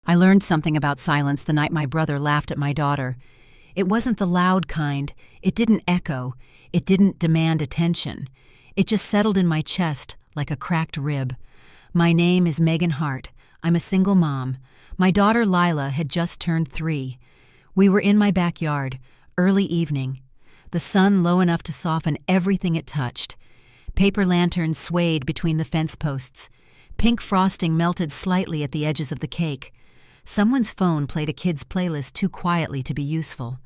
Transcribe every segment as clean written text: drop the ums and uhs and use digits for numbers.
I learned something about silence the night my brother laughed at my daughter. It wasn't the loud kind. It didn't echo. It didn't demand attention. It just settled in my chest like a cracked rib. My name is Megan Hart. I'm a single mom. My daughter Lila had just turned 3. We were in my backyard, early evening. The sun low enough to soften everything it touched. Paper lanterns swayed between the fence posts. Pink frosting melted slightly at the edges of the cake. Someone's phone played a kid's playlist too quietly to be useful.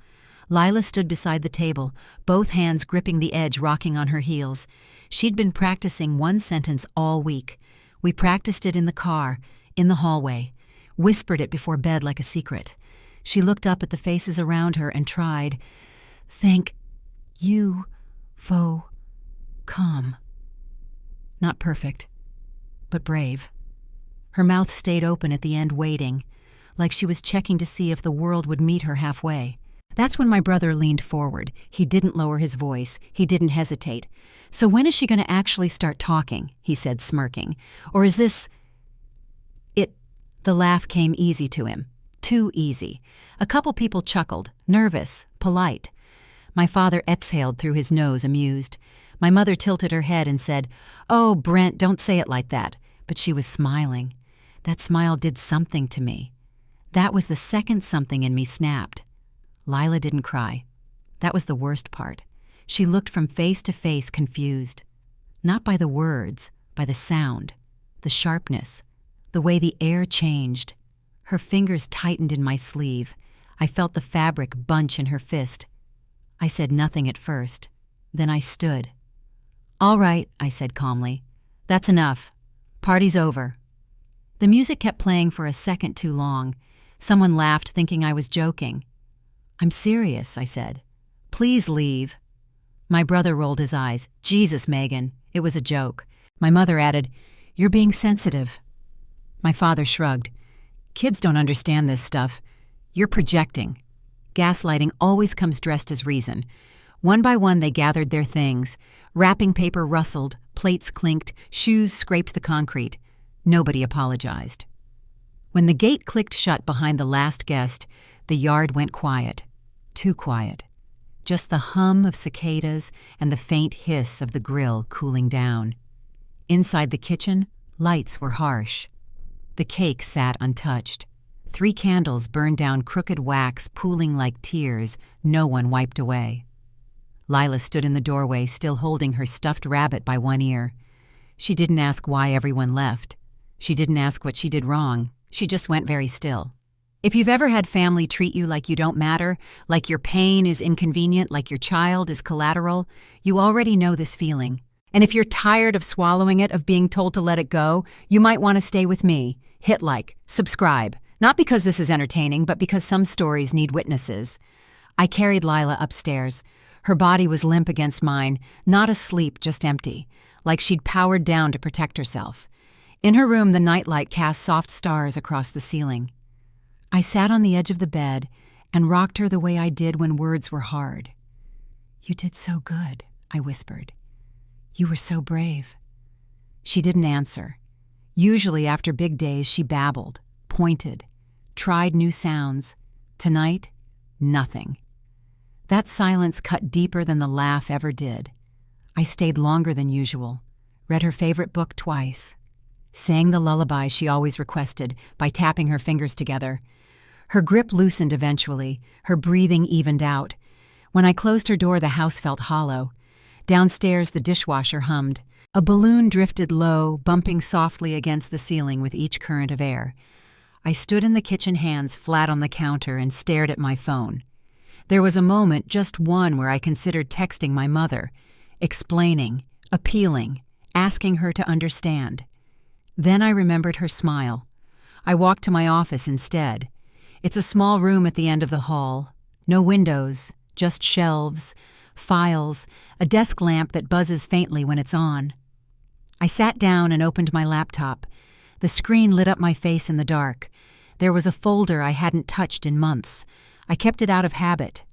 Lila stood beside the table, both hands gripping the edge, rocking on her heels. She'd been practicing one sentence all week. We practiced it in the car, in the hallway, whispered it before bed like a secret. She looked up at the faces around her and tried, "Thank you, come." Not perfect, but brave. Her mouth stayed open at the end, waiting, like she was checking to see if the world would meet her halfway. That's when my brother leaned forward. He didn't lower his voice. He didn't hesitate. "So when is she going to actually start talking?" he said, smirking. "Or is this it?" The laugh came easy to him. Too easy. A couple people chuckled, nervous, polite. My father exhaled through his nose, amused. My mother tilted her head and said, "Oh, Brent, don't say it like that." But she was smiling. That smile did something to me. That was the second something in me snapped. Lila didn't cry. That was the worst part. She looked from face to face, confused. Not by the words, by the sound, the sharpness, the way the air changed. Her fingers tightened in my sleeve. I felt the fabric bunch in her fist. I said nothing at first. Then I stood. "All right," I said calmly. "That's enough. Party's over." The music kept playing for a second too long. Someone laughed, thinking I was joking. "I'm serious," I said. "Please leave." My brother rolled his eyes. "Jesus, Megan, it was a joke." My mother added, "You're being sensitive." My father shrugged. "Kids don't understand this stuff. You're projecting." Gaslighting always comes dressed as reason. One by one they gathered their things. Wrapping paper rustled, plates clinked, shoes scraped the concrete. Nobody apologized. When the gate clicked shut behind the last guest, the yard went quiet. Too quiet. Just the hum of cicadas and the faint hiss of the grill cooling down. Inside the kitchen, lights were harsh. The cake sat untouched. 3 candles burned down crooked wax, pooling like tears no one wiped away. Lila stood in the doorway, still holding her stuffed rabbit by one ear. She didn't ask why everyone left. She didn't ask what she did wrong. She just went very still. If you've ever had family treat you like you don't matter, like your pain is inconvenient, like your child is collateral, you already know this feeling. And if you're tired of swallowing it, of being told to let it go, you might want to stay with me. Hit like, subscribe. Not because this is entertaining, but because some stories need witnesses. I carried Lila upstairs. Her body was limp against mine, not asleep, just empty, like she'd powered down to protect herself. In her room, the nightlight cast soft stars across the ceiling. I sat on the edge of the bed and rocked her the way I did when words were hard. "You did so good," I whispered. "You were so brave." She didn't answer. Usually after big days, she babbled, pointed, tried new sounds. Tonight, nothing. That silence cut deeper than the laugh ever did. I stayed longer than usual, read her favorite book twice, sang the lullaby she always requested by tapping her fingers together. Her grip loosened eventually, her breathing evened out. When I closed her door, the house felt hollow. Downstairs, the dishwasher hummed. A balloon drifted low, bumping softly against the ceiling with each current of air. I stood in the kitchen, hands flat on the counter, and stared at my phone. There was a moment, just one, where I considered texting my mother, explaining, appealing, asking her to understand. Then I remembered her smile. I walked to my office instead. It's a small room at the end of the hall. No windows, just shelves, files, a desk lamp that buzzes faintly when it's on. I sat down and opened my laptop. The screen lit up my face in the dark. There was a folder I hadn't touched in months. I kept it out of habit.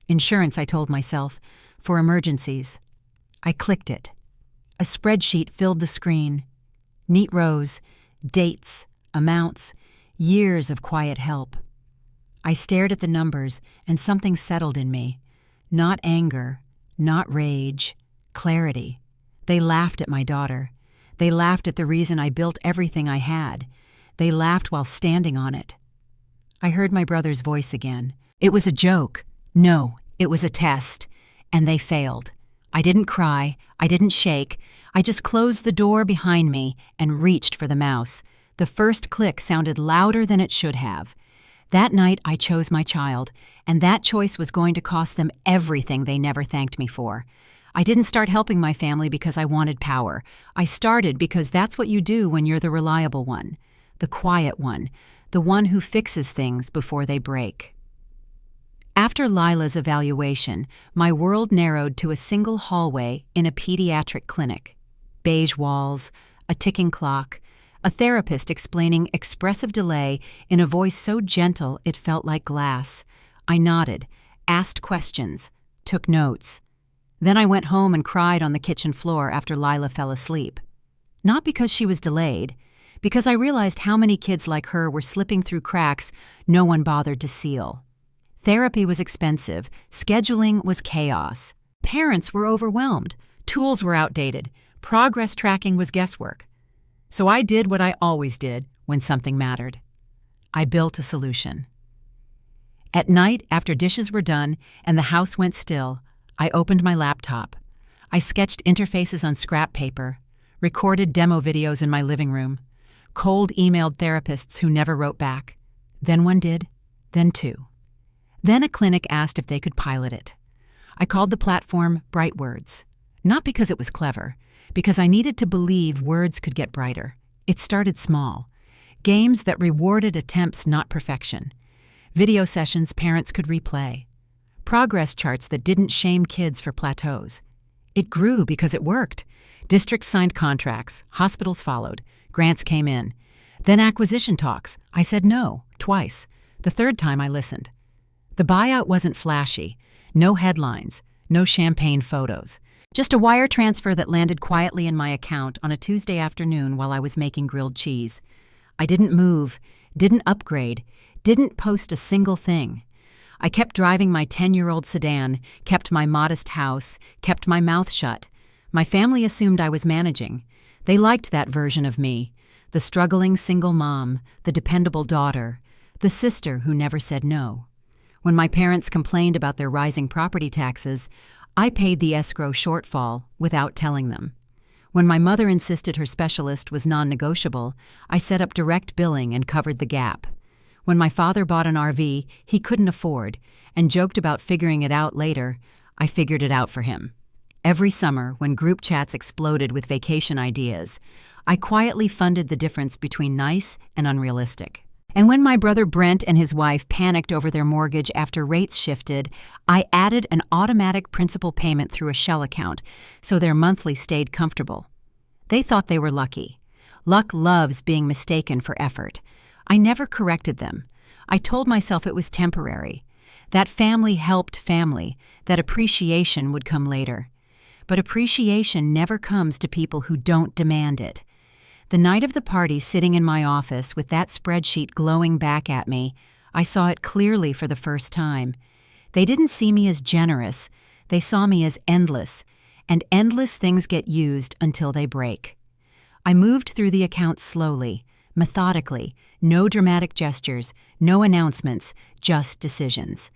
Insurance, I told myself, for emergencies. I clicked it. A spreadsheet filled the screen. Neat rows, dates, amounts, Years of quiet help. I stared at the numbers, and something settled in me. Not anger, not rage, clarity. They laughed at my daughter. They laughed at the reason I built everything I had. They laughed while standing on it. I heard my brother's voice again. It was a joke. No, it was a test. And they failed. I didn't cry. I didn't shake. I just closed the door behind me and reached for the mouse. The first click sounded louder than it should have. That night I chose my child, and that choice was going to cost them everything they never thanked me for. I didn't start helping my family because I wanted power. I started because that's what you do when you're the reliable one, the quiet one, the one who fixes things before they break. After Lila's evaluation, my world narrowed to a single hallway in a pediatric clinic. Beige walls, a ticking clock, a therapist explaining expressive delay in a voice so gentle it felt like glass. I nodded, asked questions, took notes. Then I went home and cried on the kitchen floor after Lila fell asleep. Not because she was delayed, because I realized how many kids like her were slipping through cracks no one bothered to seal. Therapy was expensive, scheduling was chaos. Parents were overwhelmed, tools were outdated, progress tracking was guesswork. So I did what I always did when something mattered. I built a solution. At night, after dishes were done and the house went still, I opened my laptop. I sketched interfaces on scrap paper, recorded demo videos in my living room, cold emailed therapists who never wrote back. Then one did, then two. Then a clinic asked if they could pilot it. I called the platform Bright Words, not because it was clever, because I needed to believe words could get brighter. It started small. Games that rewarded attempts, not perfection. Video sessions parents could replay. Progress charts that didn't shame kids for plateaus. It grew because it worked. Districts signed contracts, hospitals followed, grants came in. Then acquisition talks. I said no, twice. The third time I listened. The buyout wasn't flashy. No headlines, no champagne photos. Just a wire transfer that landed quietly in my account on a Tuesday afternoon while I was making grilled cheese. I didn't move, didn't upgrade, didn't post a single thing. I kept driving my 10-year-old sedan, kept my modest house, kept my mouth shut. My family assumed I was managing. They liked that version of me, the struggling single mom, the dependable daughter, the sister who never said no. When my parents complained about their rising property taxes, I paid the escrow shortfall without telling them. When my mother insisted her specialist was non-negotiable, I set up direct billing and covered the gap. When my father bought an RV he couldn't afford and joked about figuring it out later, I figured it out for him. Every summer, when group chats exploded with vacation ideas, I quietly funded the difference between nice and unrealistic. And when my brother Brent and his wife panicked over their mortgage after rates shifted, I added an automatic principal payment through a shell account so their monthly stayed comfortable. They thought they were lucky. Luck loves being mistaken for effort. I never corrected them. I told myself it was temporary. That family helped family, that appreciation would come later. But appreciation never comes to people who don't demand it. The night of the party, sitting in my office with that spreadsheet glowing back at me, I saw it clearly for the first time. They didn't see me as generous. They saw me as endless, and endless things get used until they break. I moved through the accounts slowly, methodically, no dramatic gestures, no announcements, just decisions.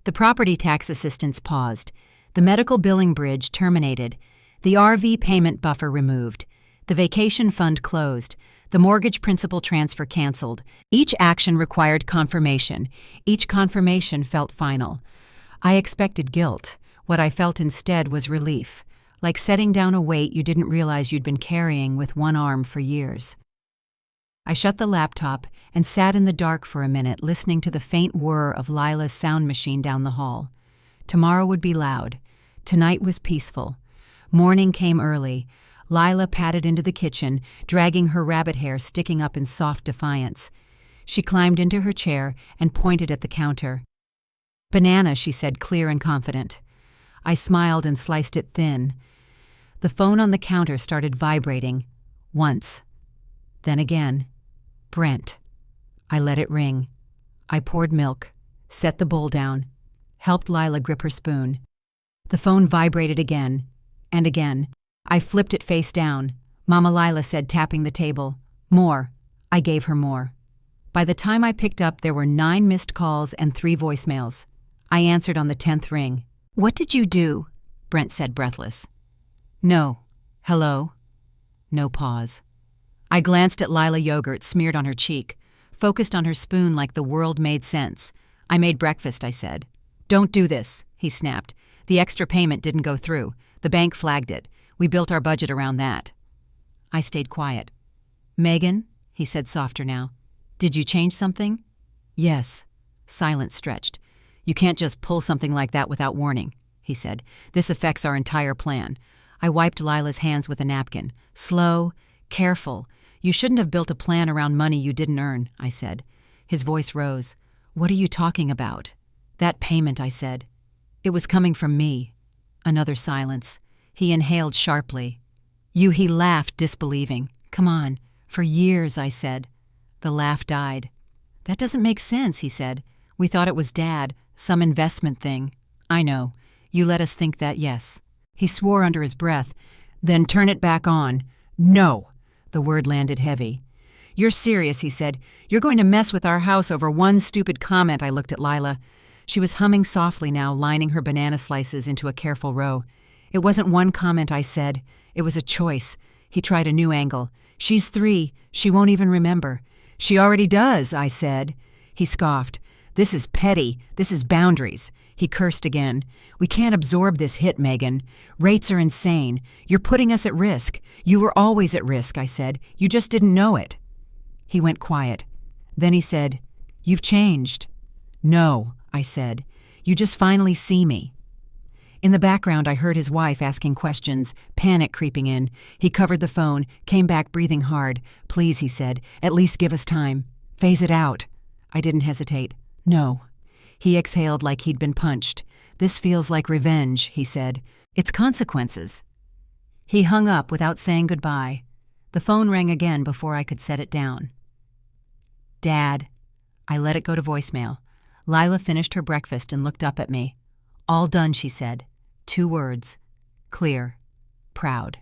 The property tax assistance paused. The medical billing bridge terminated. The RV payment buffer removed. The vacation fund closed. The mortgage principal transfer canceled. Each action required confirmation. Each confirmation felt final. I expected guilt. What I felt instead was relief, like setting down a weight you didn't realize you'd been carrying with one arm for years. I shut the laptop and sat in the dark for a minute, listening to the faint whir of Lila's sound machine down the hall. Tomorrow would be loud. Tonight was peaceful. Morning came early. Lila padded into the kitchen, dragging her rabbit hair sticking up in soft defiance. She climbed into her chair and pointed at the counter. "Banana," she said, clear and confident. I smiled and sliced it thin. The phone on the counter started vibrating. Once. Then again. Brent. I let it ring. I poured milk, set the bowl down, helped Lila grip her spoon. The phone vibrated again, and again. I flipped it face down. Mama Lila said, tapping the table, "More." I gave her more. By the time I picked up, there were 9 missed calls and 3 voicemails. I answered on the 10th ring. "What did you do?" Brent said, breathless. "No. Hello?" No pause. I glanced at Lila yogurt smeared on her cheek, focused on her spoon like the world made sense. "I made breakfast," I said. "Don't do this," he snapped. "The extra payment didn't go through. The bank flagged it. We built our budget around that." I stayed quiet. "Megan," he said, softer now, "did you change something?" "Yes." Silence stretched. "You can't just pull something like that without warning," he said. "This affects our entire plan." I wiped Lila's hands with a napkin. "Slow, careful. You shouldn't have built a plan around money you didn't earn," I said. His voice rose. "What are you talking about?" "That payment," I said. "It was coming from me." Another silence. He inhaled sharply. He laughed, disbelieving. "Come on. For years," I said. The laugh died. "That doesn't make sense," he said. "We thought it was Dad, some investment thing." "I know. You let us think that, yes." He swore under his breath. "Then turn it back on." "No." The word landed heavy. "You're serious," he said. "You're going to mess with our house over one stupid comment." I looked at Lila. She was humming softly now, lining her banana slices into a careful row. "It wasn't one comment," I said. "It was a choice." He tried a new angle. "She's 3. She won't even remember." "She already does," I said. He scoffed. "This is petty. This is boundaries." He cursed again. "We can't absorb this hit, Megan. Rates are insane. You're putting us at risk. You were always at risk," I said. "You just didn't know it." He went quiet. Then he said, "You've changed." "No," I said. "You just finally see me." In the background, I heard his wife asking questions, panic creeping in. He covered the phone, came back breathing hard. "Please," he said, "at least give us time. Phase it out." I didn't hesitate. "No." He exhaled like he'd been punched. "This feels like revenge," he said. "It's consequences." He hung up without saying goodbye. The phone rang again before I could set it down. "Dad." I let it go to voicemail. Lila finished her breakfast and looked up at me. "All done," she said. 2 words. Clear. Proud.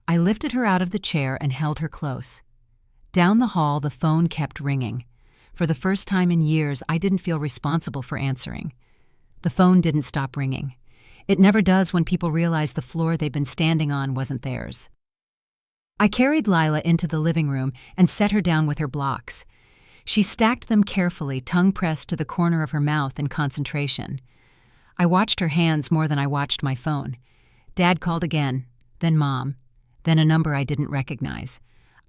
I lifted her out of the chair and held her close. Down the hall, the phone kept ringing. For the first time in years, I didn't feel responsible for answering. The phone didn't stop ringing. It never does when people realize the floor they've been standing on wasn't theirs. I carried Lila into the living room and set her down with her blocks. She stacked them carefully, tongue pressed to the corner of her mouth in concentration. I watched her hands more than I watched my phone. Dad called again, then Mom, then a number I didn't recognize.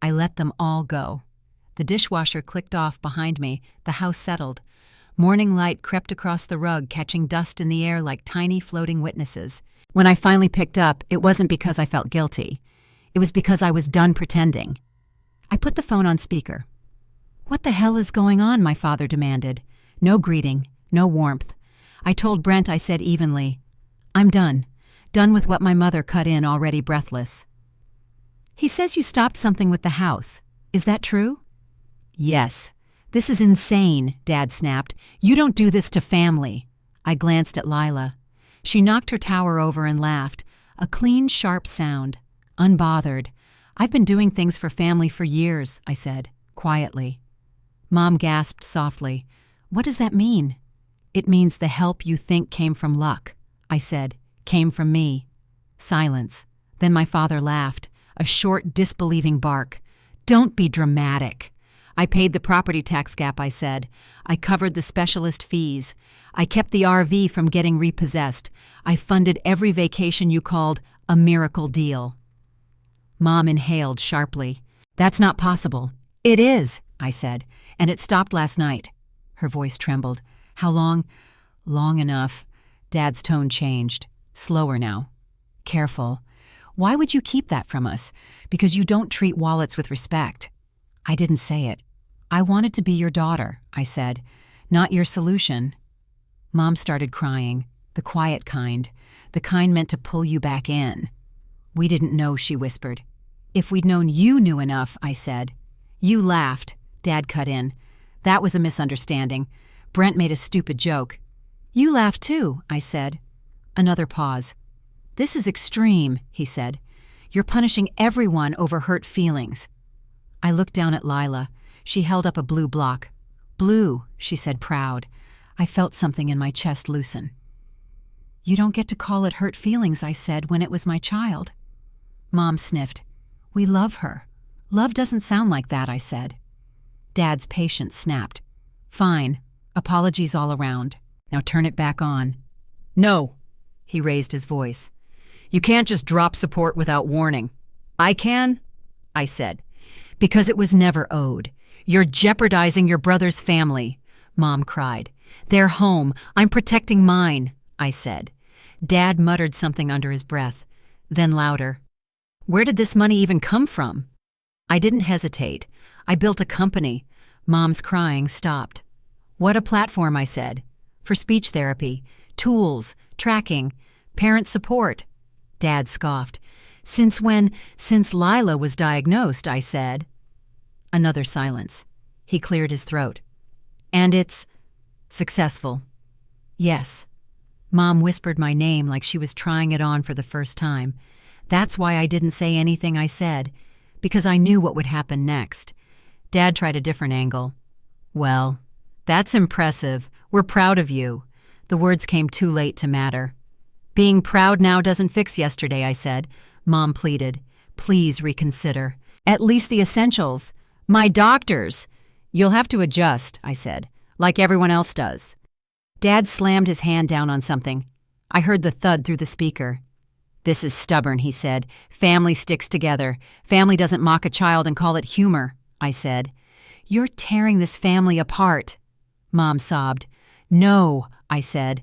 I let them all go. The dishwasher clicked off behind me, the house settled. Morning light crept across the rug, catching dust in the air like tiny floating witnesses. When I finally picked up, it wasn't because I felt guilty. It was because I was done pretending. I put the phone on speaker. "What the hell is going on?" my father demanded. No greeting, no warmth. I told Brent, I said evenly, "I'm done. Done with what my mother cut in, already breathless." "He says you stopped something with the house. Is that true?" "Yes." "This is insane," Dad snapped. "You don't do this to family." I glanced at Lila. She knocked her tower over and laughed. A clean, sharp sound. Unbothered. "I've been doing things for family for years," I said, quietly. Mom gasped softly. "What does that mean?" "It means the help you think came from luck," I said, "came from me." Silence. Then my father laughed, a short, disbelieving bark. "Don't be dramatic." "I paid the property tax gap," I said. "I covered the specialist fees. I kept the RV from getting repossessed. I funded every vacation you called a miracle deal." Mom inhaled sharply. "That's not possible." "It is," I said, "and it stopped last night." Her voice trembled. "How long?" "Long enough." Dad's tone changed. Slower now. "Careful. Why would you keep that from us? Because you don't treat wallets with respect." I didn't say it. "I wanted to be your daughter," I said, "not your solution." Mom started crying, the quiet kind, the kind meant to pull you back in. "We didn't know," she whispered. "If we'd known you knew enough," I said. "You laughed," Dad cut in. That was a misunderstanding. Brent made a stupid joke. You laughed too, I said. Another pause. This is extreme, he said. You're punishing everyone over hurt feelings. I looked down at Lila. She held up a blue block. Blue, she said, proud. I felt something in my chest loosen. You don't get to call it hurt feelings, I said, when it was my child. Mom sniffed. We love her. Love doesn't sound like that, I said. Dad's patience snapped. Fine. Apologies all around. Now turn it back on. No, he raised his voice. You can't just drop support without warning. I can, I said, because it was never owed. You're jeopardizing your brother's family, Mom cried. Their home. I'm protecting mine, I said. Dad muttered something under his breath, then louder. Where did this money even come from? I didn't hesitate. I built a company. Mom's crying stopped. What a platform, I said. For speech therapy, tools, tracking, parent support. Dad scoffed. Since when? Since Lila was diagnosed, I said. Another silence. He cleared his throat. And it's successful. Yes. Mom whispered my name like she was trying it on for the first time. That's why I didn't say anything I said, because I knew what would happen next. Dad tried a different angle. Well, that's impressive. We're proud of you. The words came too late to matter. Being proud now doesn't fix yesterday, I said. Mom pleaded. Please reconsider. At least the essentials. My doctors. You'll have to adjust, I said, like everyone else does. Dad slammed his hand down on something. I heard the thud through the speaker. This is stubborn, he said. Family sticks together. Family doesn't mock a child and call it humor, I said. You're tearing this family apart. Mom sobbed. No, I said.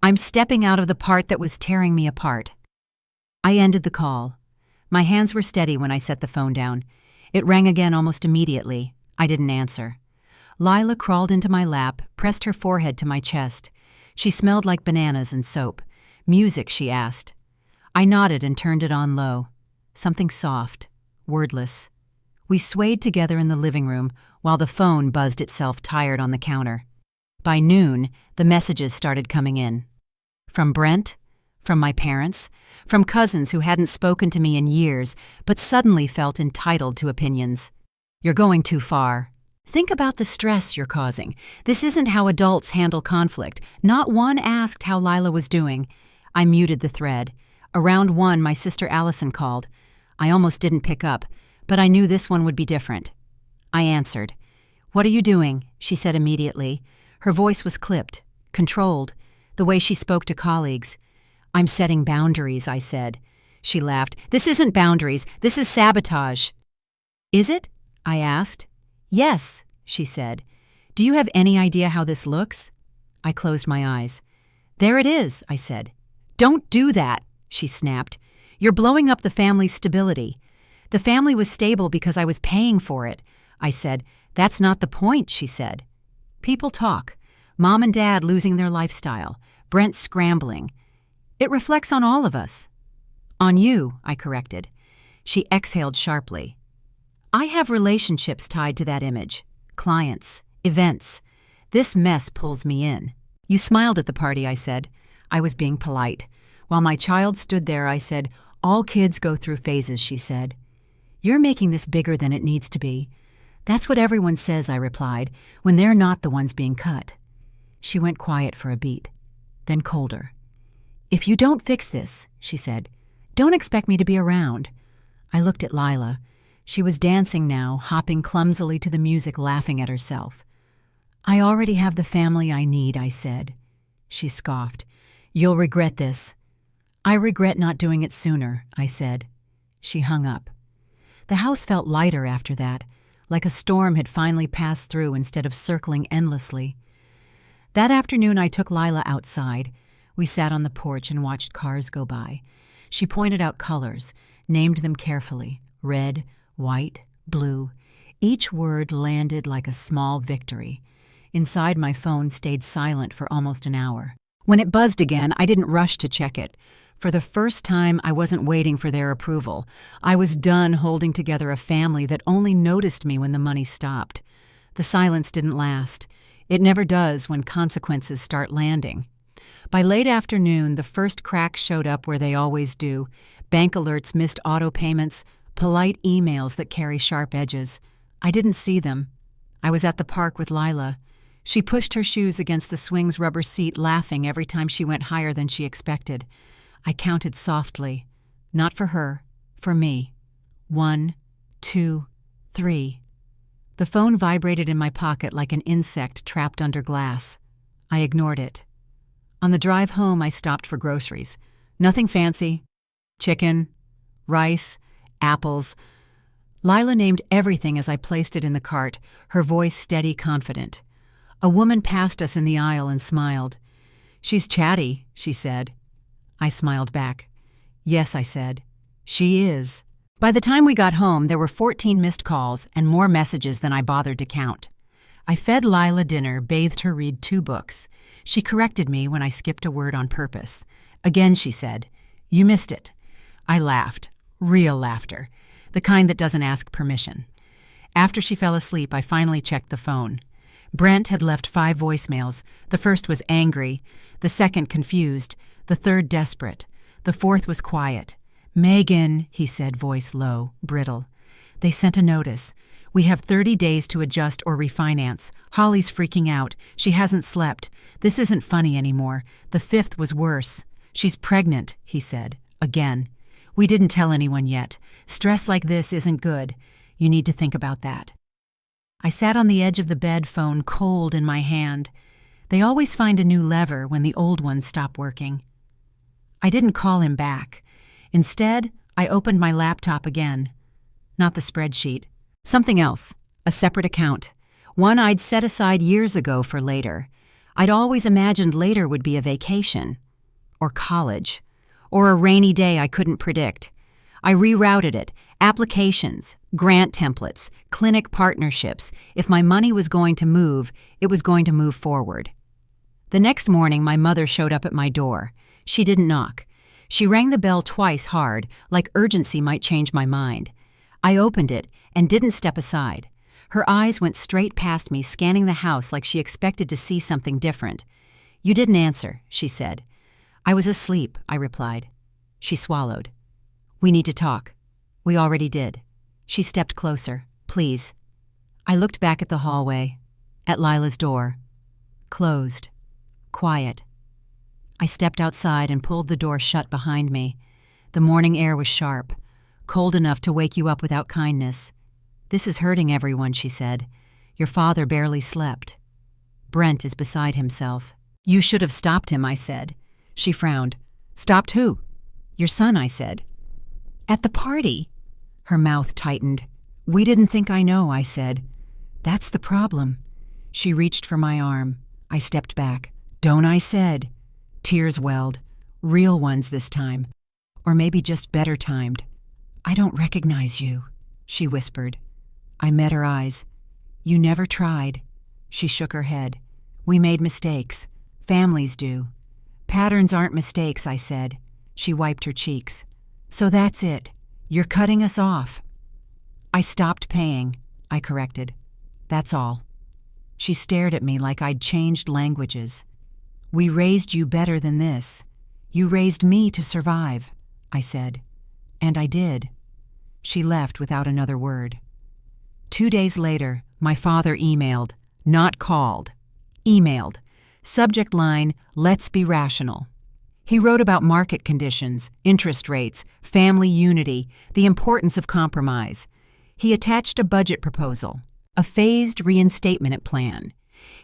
I'm stepping out of the part that was tearing me apart. I ended the call. My hands were steady when I set the phone down. It rang again almost immediately. I didn't answer. Lila crawled into my lap, pressed her forehead to my chest. She smelled like bananas and soap. Music, she asked. I nodded and turned it on low. Something soft, wordless. We swayed together in the living room while the phone buzzed itself tired on the counter. By noon, the messages started coming in. From Brent, from my parents, from cousins who hadn't spoken to me in years but suddenly felt entitled to opinions. You're going too far. Think about the stress you're causing. This isn't how adults handle conflict. Not one asked how Lila was doing. I muted the thread. Around 1, my sister Allison called. I almost didn't pick up, but I knew this one would be different. I answered. What are you doing? She said immediately. Her voice was clipped, controlled, the way she spoke to colleagues. I'm setting boundaries, I said. She laughed. This isn't boundaries. This is sabotage. Is it? I asked. Yes, she said. Do you have any idea how this looks? I closed my eyes. There it is, I said. Don't do that, she snapped. You're blowing up the family's stability. The family was stable because I was paying for it. I said. That's not the point, she said. People talk. Mom and Dad losing their lifestyle. Brent scrambling. It reflects on all of us. On you, I corrected. She exhaled sharply. I have relationships tied to that image. Clients. Events. This mess pulls me in. You smiled at the party, I said. I was being polite. While my child stood there, I said, all kids go through phases, she said. You're making this bigger than it needs to be. That's what everyone says, I replied, when they're not the ones being cut. She went quiet for a beat, then colder. If you don't fix this, she said, don't expect me to be around. I looked at Lila. She was dancing now, hopping clumsily to the music, laughing at herself. I already have the family I need, I said. She scoffed. You'll regret this. I regret not doing it sooner, I said. She hung up. The house felt lighter after that, like a storm had finally passed through instead of circling endlessly. That afternoon I took Lila outside. We sat on the porch and watched cars go by. She pointed out colors, named them carefully. Red, white, blue. Each word landed like a small victory. Inside, my phone stayed silent for almost an hour. When it buzzed again, I didn't rush to check it. For the first time, I wasn't waiting for their approval. I was done holding together a family that only noticed me when the money stopped. The silence didn't last. It never does when consequences start landing. By late afternoon, the first cracks showed up where they always do: bank alerts, missed auto payments, polite emails that carry sharp edges. I didn't see them. I was at the park with Lila. She pushed her shoes against the swing's rubber seat, laughing every time she went higher than she expected. I counted softly. Not for her, for me. 1, 2, 3. The phone vibrated in my pocket like an insect trapped under glass. I ignored it. On the drive home, I stopped for groceries. Nothing fancy. Chicken, rice, apples. Lila named everything as I placed it in the cart, her voice steady, confident. A woman passed us in the aisle and smiled. "She's chatty," she said. I smiled back. "Yes," I said. "She is." By the time we got home, there were 14 missed calls and more messages than I bothered to count. I fed Lila dinner, bathed her read 2 books. She corrected me when I skipped a word on purpose. Again, she said, "You missed it." I laughed. Real laughter. The kind that doesn't ask permission. After she fell asleep, I finally checked the phone. Brent had left 5 voicemails. The first was angry, the second confused, the third desperate. The fourth was quiet. "Megan," he said, voice low, brittle. "They sent a notice. We have 30 days to adjust or refinance. Holly's freaking out. She hasn't slept. This isn't funny anymore. The 5th was worse. She's pregnant," he said, again. "We didn't tell anyone yet. Stress like this isn't good. You need to think about that." I sat on the edge of the bed, phone cold in my hand. They always find a new lever when the old ones stop working. I didn't call him back. Instead, I opened my laptop again. Not the spreadsheet. Something else. A separate account. One I'd set aside years ago for later. I'd always imagined later would be a vacation. Or college. Or a rainy day I couldn't predict. I rerouted it. Applications, grant templates, clinic partnerships. If my money was going to move, it was going to move forward. The next morning, my mother showed up at my door. She didn't knock. She rang the bell twice hard, like urgency might change my mind. I opened it and didn't step aside. Her eyes went straight past me, scanning the house like she expected to see something different. "You didn't answer," she said. "I was asleep," I replied. She swallowed. "We need to talk." "We already did." She stepped closer. "Please." I looked back at the hallway, at Lila's door. Closed. Quiet. I stepped outside and pulled the door shut behind me. The morning air was sharp, cold enough to wake you up without kindness. "This is hurting everyone," she said. "Your father barely slept." Brent is beside himself. "You should have stopped him," I said. She frowned. "Stopped who?" "Your son," I said. "At the party?" Her mouth tightened. "We didn't think I know," I said. "That's the problem." She reached for my arm. I stepped back. "Don't," I said. Tears welled. Real ones this time. Or maybe just better timed. "I don't recognize you," she whispered. I met her eyes. "You never tried." She shook her head. "We made mistakes. Families do." "Patterns aren't mistakes," I said. She wiped her cheeks. "So that's it. You're cutting us off." "I stopped paying," I corrected. "That's all." She stared at me like I'd changed languages. "We raised you better than this. You raised me to survive," I said. And I did. She left without another word. 2 days later, my father emailed, not called. Emailed. Subject line, "Let's be rational." He wrote about market conditions, interest rates, family unity, the importance of compromise. He attached a budget proposal, a phased reinstatement plan.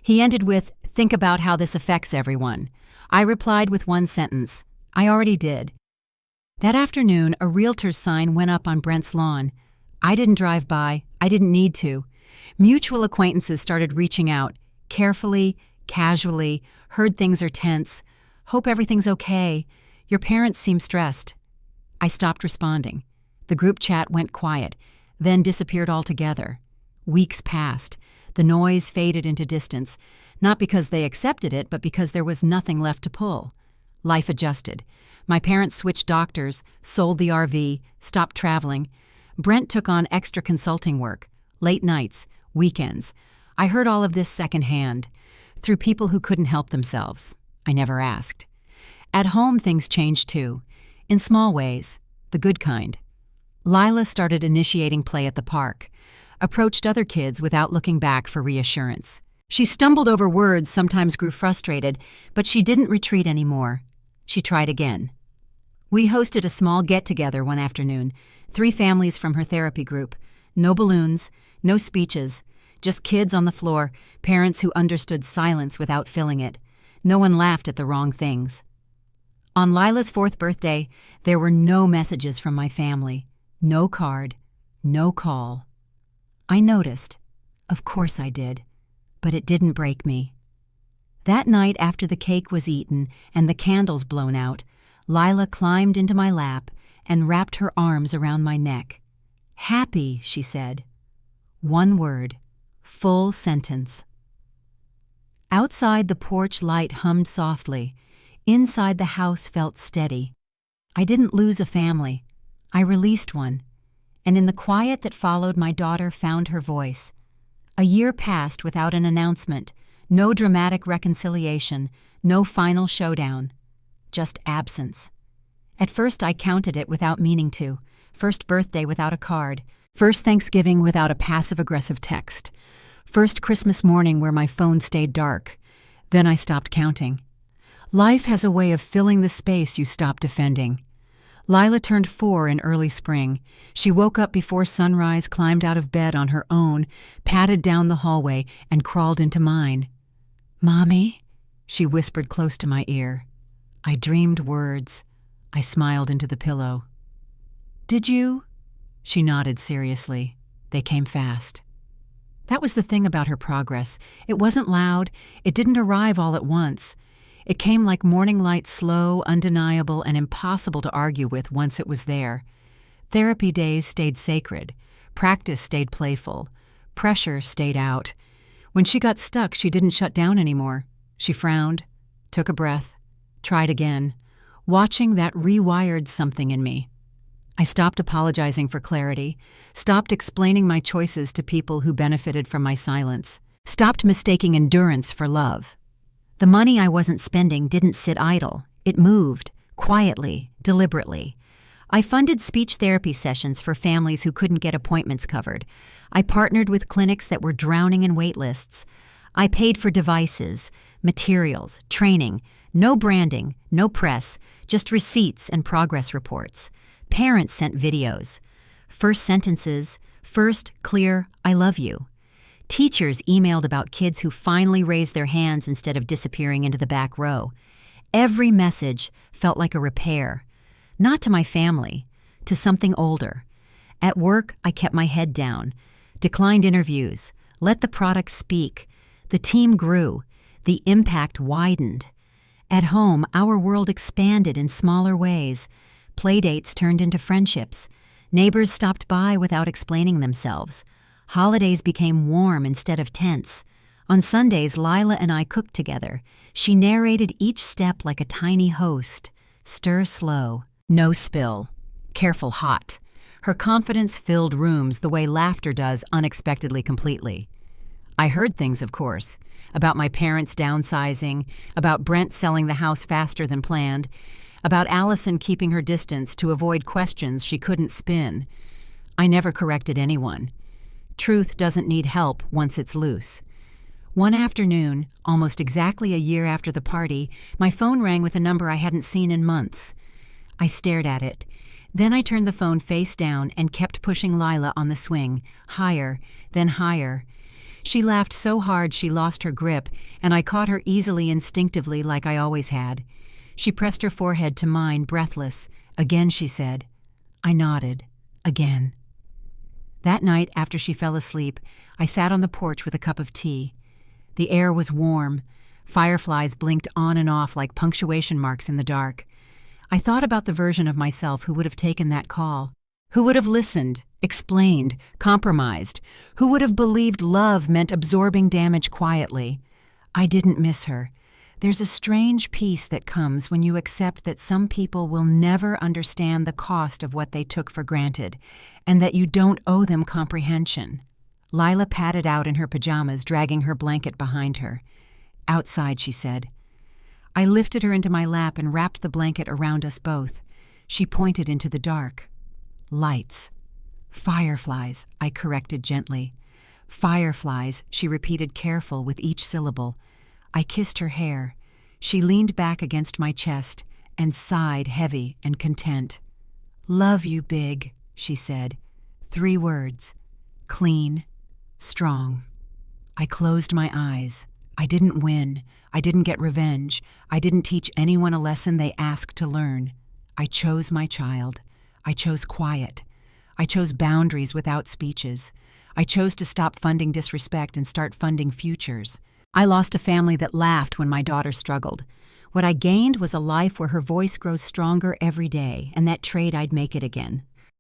He ended with, "Think about how this affects everyone." I replied with one sentence, "I already did." That afternoon, a realtor's sign went up on Brent's lawn. I didn't drive by. I didn't need to. Mutual acquaintances started reaching out, carefully, casually, "Heard things are tense. Hope everything's okay. Your parents seem stressed." I stopped responding. The group chat went quiet, then disappeared altogether. Weeks passed. The noise faded into distance, not because they accepted it, but because there was nothing left to pull. Life adjusted. My parents switched doctors, sold the RV, stopped traveling. Brent took on extra consulting work, late nights, weekends. I heard all of this secondhand, through people who couldn't help themselves. I never asked. At home, things changed too, in small ways, the good kind. Lila started initiating play at the park, approached other kids without looking back for reassurance. She stumbled over words, sometimes grew frustrated, but she didn't retreat anymore. She tried again. We hosted a small get-together one afternoon, 3 families from her therapy group. No balloons, no speeches, just kids on the floor, parents who understood silence without filling it. No one laughed at the wrong things. On Lila's 4th birthday, there were no messages from my family, no card, no call. I noticed. Of course I did. But it didn't break me. That night after the cake was eaten and the candles blown out, Lila climbed into my lap and wrapped her arms around my neck. "Happy," she said. One word, full sentence. Outside, the porch light hummed softly. Inside, the house felt steady. I didn't lose a family. I released one. And in the quiet that followed, my daughter found her voice. A year passed without an announcement, no dramatic reconciliation, no final showdown, just absence. At first I counted it without meaning to. First birthday without a card. First Thanksgiving without a passive-aggressive text. First Christmas morning where my phone stayed dark. Then I stopped counting. Life has a way of filling the space you stop defending. Lila turned 4 in early spring. She woke up before sunrise, climbed out of bed on her own, padded down the hallway, and crawled into mine. "Mommy?" she whispered close to my ear. I dreamed words. I smiled into the pillow. "Did you?" She nodded seriously. They came fast. That was the thing about her progress. It wasn't loud. It didn't arrive all at once. It came like morning light, slow, undeniable, and impossible to argue with once it was there. Therapy days stayed sacred. Practice stayed playful. Pressure stayed out. When she got stuck, she didn't shut down anymore. She frowned, took a breath, tried again. Watching that rewired something in me. I stopped apologizing for clarity, stopped explaining my choices to people who benefited from my silence, stopped mistaking endurance for love. The money I wasn't spending didn't sit idle. It moved, quietly, deliberately. I funded speech therapy sessions for families who couldn't get appointments covered. I partnered with clinics that were drowning in wait lists. I paid for devices, materials, training, no branding, no press, just receipts and progress reports. Parents sent videos. First sentences, first clear, "I love you." Teachers emailed about kids who finally raised their hands instead of disappearing into the back row. Every message felt like a repair. Not to my family, to something older. At work, I kept my head down, declined interviews, let the product speak. The team grew. The impact widened. At home, our world expanded in smaller ways. Playdates turned into friendships. Neighbors stopped by without explaining themselves. Holidays became warm instead of tense. On Sundays, Lila and I cooked together. She narrated each step like a tiny host. Stir slow. No spill. Careful hot. Her confidence filled rooms the way laughter does unexpectedly completely. I heard things, of course, about my parents downsizing, about Brent selling the house faster than planned, about Allison keeping her distance to avoid questions she couldn't spin. I never corrected anyone. Truth doesn't need help once it's loose. One afternoon, almost exactly a year after the party, my phone rang with a number I hadn't seen in months. I stared at it. Then I turned the phone face down and kept pushing Lila on the swing, higher, then higher. She laughed so hard she lost her grip, and I caught her easily, instinctively, like I always had. She pressed her forehead to mine, breathless. "Again," she said. I nodded. Again. That night, after she fell asleep, I sat on the porch with a cup of tea. The air was warm. Fireflies blinked on and off like punctuation marks in the dark. I thought about the version of myself who would have taken that call, who would have listened, explained, compromised, who would have believed love meant absorbing damage quietly. I didn't miss her. There's a strange peace that comes when you accept that some people will never understand the cost of what they took for granted, and that you don't owe them comprehension. Lila padded out in her pajamas, dragging her blanket behind her. "Outside," she said. I lifted her into my lap and wrapped the blanket around us both. She pointed into the dark. "Lights." "Fireflies," I corrected gently. "Fireflies," she repeated, careful with each syllable. I kissed her hair. She leaned back against my chest and sighed, heavy and content. "Love you, Big," she said. 3 words. Clean, strong. I closed my eyes. I didn't win. I didn't get revenge. I didn't teach anyone a lesson they asked to learn. I chose my child. I chose quiet. I chose boundaries without speeches. I chose to stop funding disrespect and start funding futures. I lost a family that laughed when my daughter struggled. What I gained was a life where her voice grows stronger every day, and that trade I'd make it again.